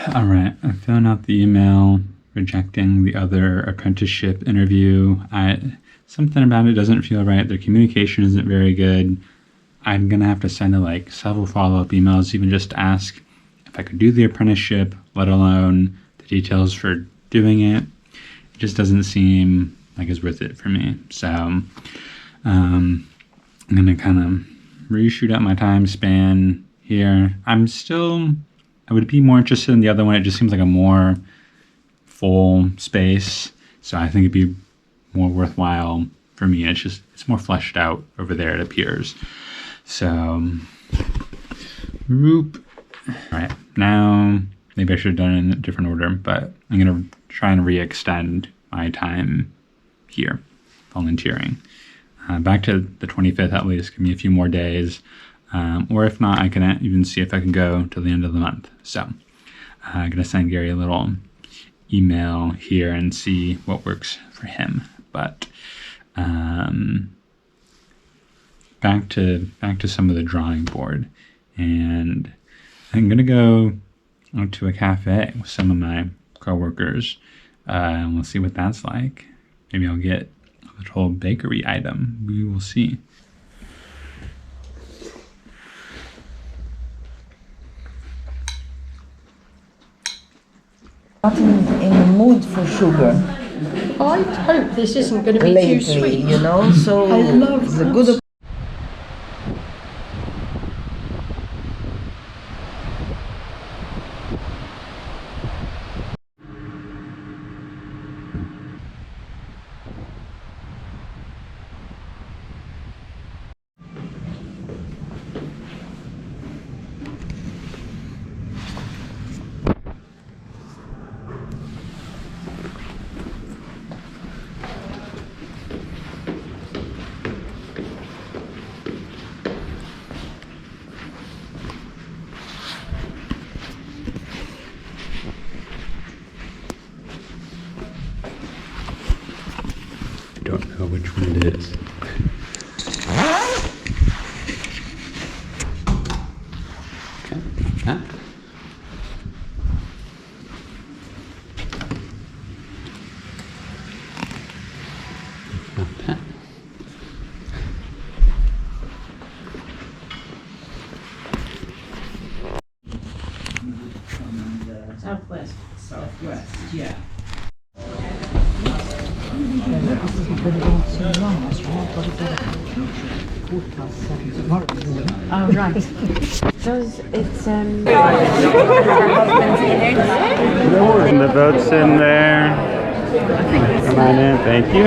All right, I'm filling out the email rejecting the other apprenticeship interview. Something about it doesn't feel right. Their communication isn't very good. I'm gonna have to send several follow-up emails, even just to ask if I could do the apprenticeship, let alone the details for doing it. It just doesn't seem like it's worth it for me. So I'm gonna kind of reshoot out my time span here. I would be more interested in the other one. It just seems like a more full space. So I think it'd be more worthwhile for me. It's more fleshed out over there, it appears. So, whoop. All right, now maybe I should have done it in a different order, but I'm gonna try and re-extend my time here, volunteering. Back to the 25th at least, give me a few more days. Or if not, I can even see if I can go till the end of the month. So I'm going to send Gary a little email here and see what works for him. But back to some of the drawing board. And I'm going to go out to a cafe with some of my coworkers. And we'll see what that's like. Maybe I'll get a little bakery item. We will see. Not in the mood for sugar I hope this isn't going to be lately, too sweet. you know, so I love it's a that. good I don't know which one it is. Okay, that. Not that. Southwest. Southwest, yeah. Oh, right. Does it's And the boat's in there. Come on in, thank you.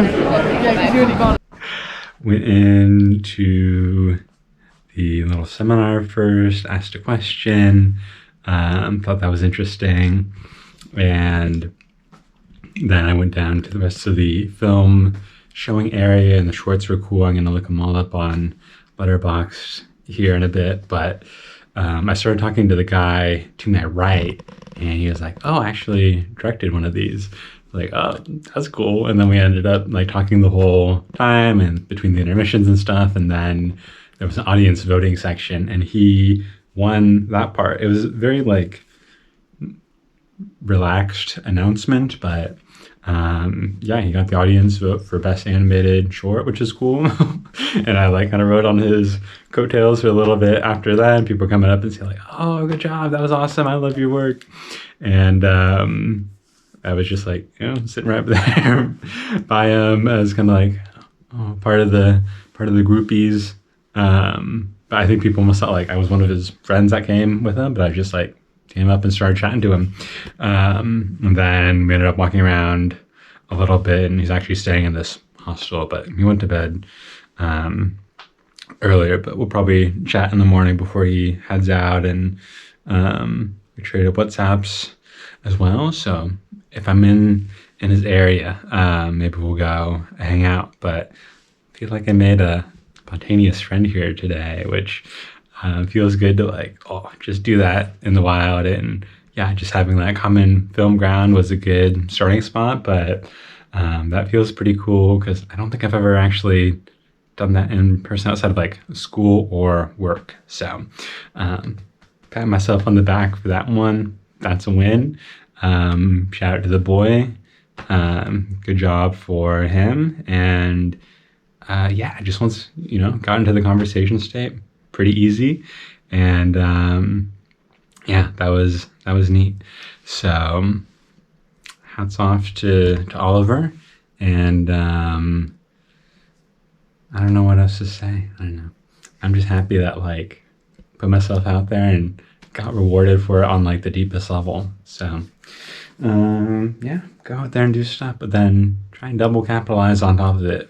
Went into the little seminar first, asked a question, thought that was interesting, and then I went down to the rest of the film showing area, and the shorts were cool. I'm gonna look them all up on Letterboxd here in a bit, but I started talking to the guy to my right, and he was like, "Oh, I actually directed one of these." Like, "Oh, that's cool." And then we ended up talking the whole time and between the intermissions and stuff, and then there was an audience voting section, and he won that part. It was very relaxed announcement, but yeah, he got the audience vote for best animated short, which is cool. And I kind of wrote on his coattails for a little bit after that, and people coming up and saying "Oh, good job, that was awesome, I love your work." And I was just sitting right there by him as kind of part of the groupies. But I think people almost thought I was one of his friends that came with him, but I just came up and started chatting to him. And then we ended up walking around a little bit, and he's actually staying in this hostel, but he went to bed earlier, but we'll probably chat in the morning before he heads out, and we traded WhatsApps as well. So if I'm in his area, maybe we'll go hang out, but I feel like I made a spontaneous friend here today, which feels good to just do that in the wild. And yeah, just having that common film ground was a good starting spot, but that feels pretty cool because I don't think I've ever actually done that in person outside of school or work. So pat myself on the back for that one, that's a win. Shout out to the boy. Good job for him. And yeah, just once, got into the conversation state, pretty easy. And yeah, that was neat. So hats off to Oliver. And I don't know what else to say. I don't know. I'm just happy that like put myself out there and got rewarded for it on like the deepest level. So yeah, go out there and do stuff, but then try and double capitalize on top of it.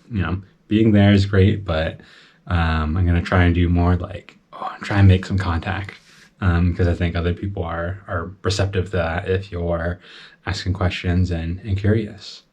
Being there is great, but I'm gonna try and do more like try and make some contact, because I think other people are receptive to that if you're asking questions and curious.